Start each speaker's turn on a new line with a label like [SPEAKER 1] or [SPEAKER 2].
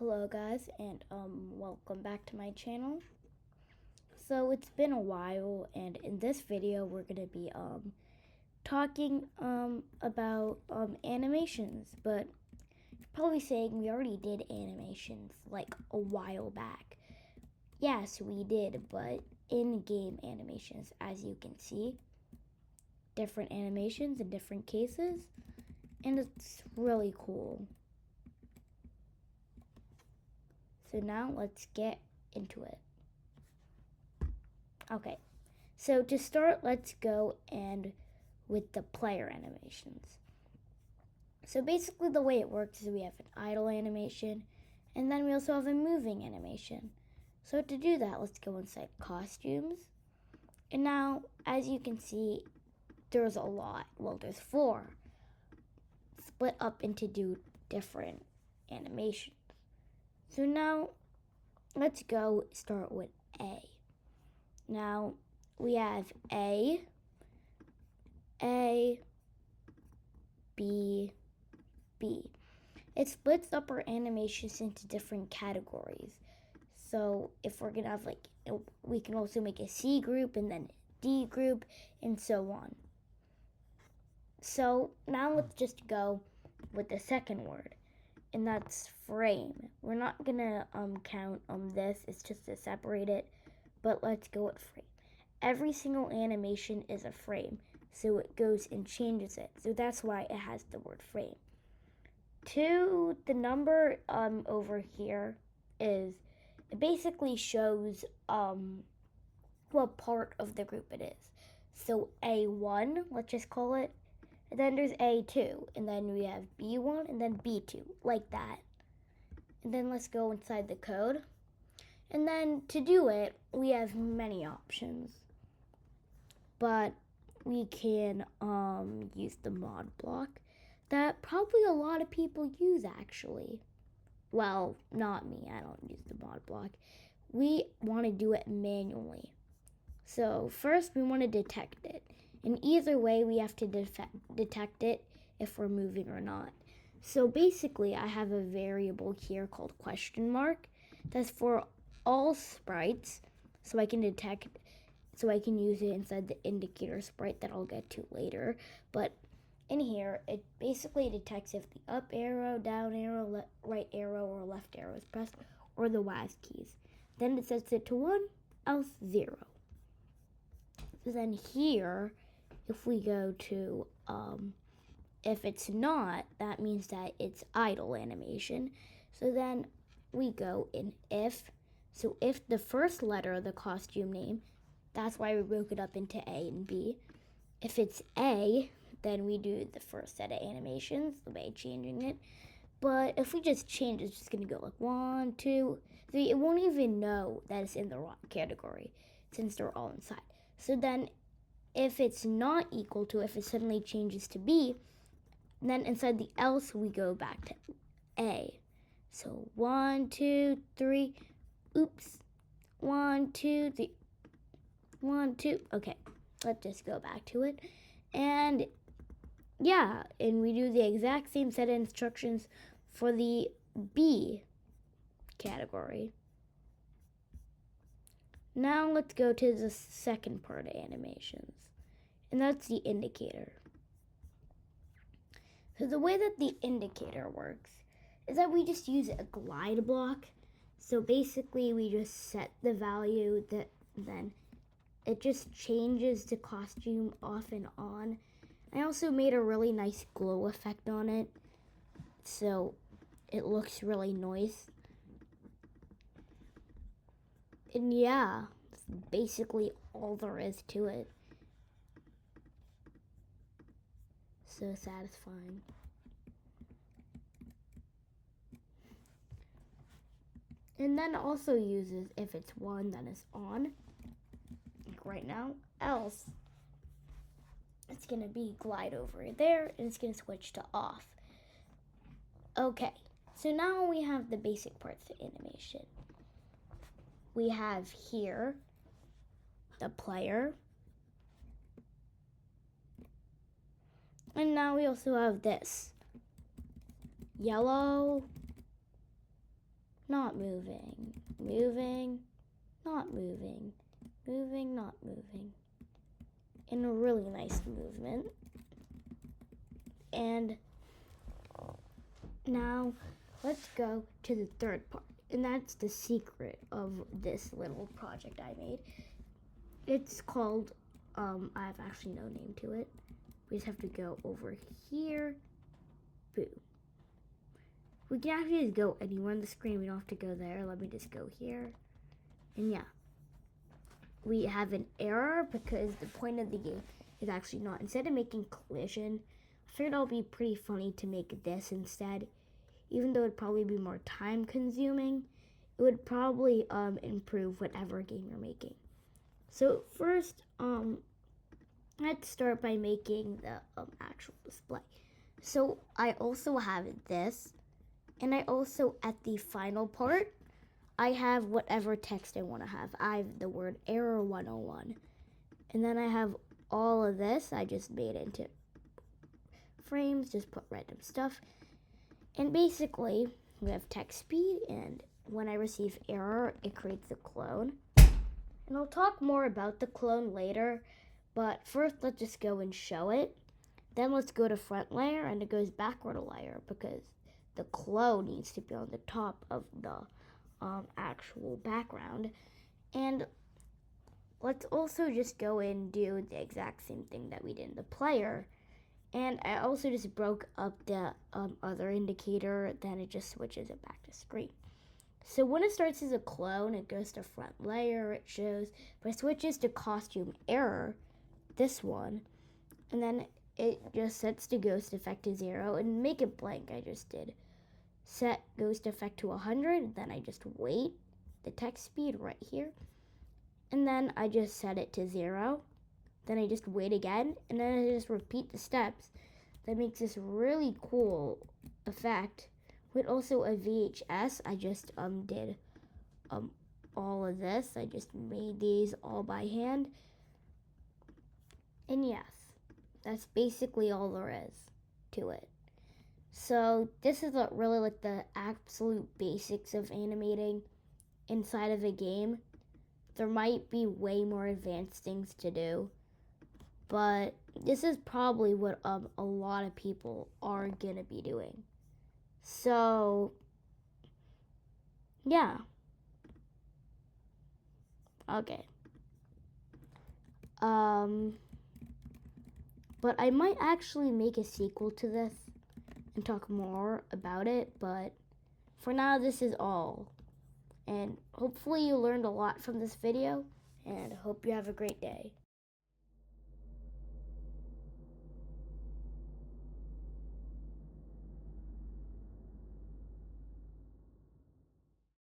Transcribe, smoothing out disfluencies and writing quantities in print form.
[SPEAKER 1] Hello guys, and welcome back to my channel. So it's been a while, and in this video we're gonna be talking about animations. But you're probably saying we already did animations like a while back. Yes, we did, but in-game animations, as you can see, different animations in different cases, and it's really cool. So now let's get into it. Okay, so to start, let's go and with the player animations. So basically the way it works is we have an idle animation, and then we also have a moving animation. So to do that, let's go inside costumes. And now, as you can see, there's a lot. Well, there's 4 split up into different animations. So now, let's go start with A. Now, we have A, B, B. It splits up our animations into different categories. So if we're gonna have we can also make a C group and then D group and so on. So now let's just go with the second word, and that's frame. We're not gonna count this, it's just to separate it, but let's go with frame. Every single animation is a frame, so it goes and changes it. So that's why it has the word frame. 2, the number over here is, it basically shows what part of the group it is. So A1, let's just call it, and then there's A2, and then we have B1 and then B2, like that. And then let's go inside the code. And then to do it, we have many options. But we can use the mod block that probably a lot of people use actually. Well, not me, I don't use the mod block. We want to do it manually. So first we want to detect it. And either way we have to detect it if we're moving or not. So basically I have a variable here called question mark that's for all sprites, so I can use it inside the indicator sprite that I'll get to later. But in here, it basically detects if the up arrow, down arrow, right arrow, or left arrow is pressed, or the WASD keys. Then it sets it to 1, else 0. So then here, if we go to, if it's not, that means that it's idle animation. So then we go in if. So if the first letter of the costume name, that's why we broke it up into A and B. If it's A, then we do the first set of animations, the way changing it. But if we just change, it's just gonna go like 1, 2, 3. It won't even know that it's in the wrong category since they're all inside. So then if it's not equal to, if it suddenly changes to B, then inside the else we go back to A. So 1, 2, 3, oops, 1, 2, 3, 1, 2, okay, let's just go back to it. And yeah, and we do the exact same set of instructions for the B category. Now let's go to the second part of animations, and that's the indicator. So the way that the indicator works is that we just use a glide block. So basically we just set the value that then it just changes the costume off and on. I also made a really nice glow effect on it, so it looks really nice. And yeah, that's basically all there is to it. So satisfying. And then also uses if it's 1, then it's on, like right now, else it's gonna be glide over there and it's gonna switch to off. Okay, so now we have the basic parts of animation. We have here the player, and now we also have this yellow, not moving, moving, not moving, moving, not moving. In a really nice movement. And now let's go to the third part, and that's the secret of this little project I made. It's called, I have actually no name to it. We just have to go over here. Boom. We can actually just go anywhere on the screen. We don't have to go there. Let me just go here. And yeah. We have an error because the point of the game is actually not. Instead of making collision, I figured it would be pretty funny to make this instead. Even though it would probably be more time consuming, it would probably improve whatever game you're making. So first, let's start by making the actual display. So I also have this, and I also, at the final part, I have whatever text I want to have. I have the word error 101. And then I have all of this. I just made it into frames, just put random stuff. And basically, we have text speed, and when I receive error, it creates a clone. And I'll talk more about the clone later, but first let's just go and show it. Then let's go to front layer, and it goes backward a layer because the clone needs to be on the top of the actual background. And let's also just go and do the exact same thing that we did in the player. And I also just broke up the other indicator, then it just switches it back to screen. So when it starts as a clone, it goes to front layer, it shows, but it switches to costume error, this one, and then it just sets the ghost effect to 0, and make it blank, I just did. Set ghost effect to 100, then I just wait, the text speed right here, and then I just set it to 0, then I just wait again, and then I just repeat the steps. That makes this really cool effect. With also a VHS, I just did all of this. I just made these all by hand. And yes, that's basically all there is to it. So this is really like the absolute basics of animating inside of a game. There might be way more advanced things to do, but this is probably what a lot of people are gonna be doing. So yeah. Okay. But I might actually make a sequel to this and talk more about it, but for now this is all. And hopefully you learned a lot from this video, and hope you have a great day.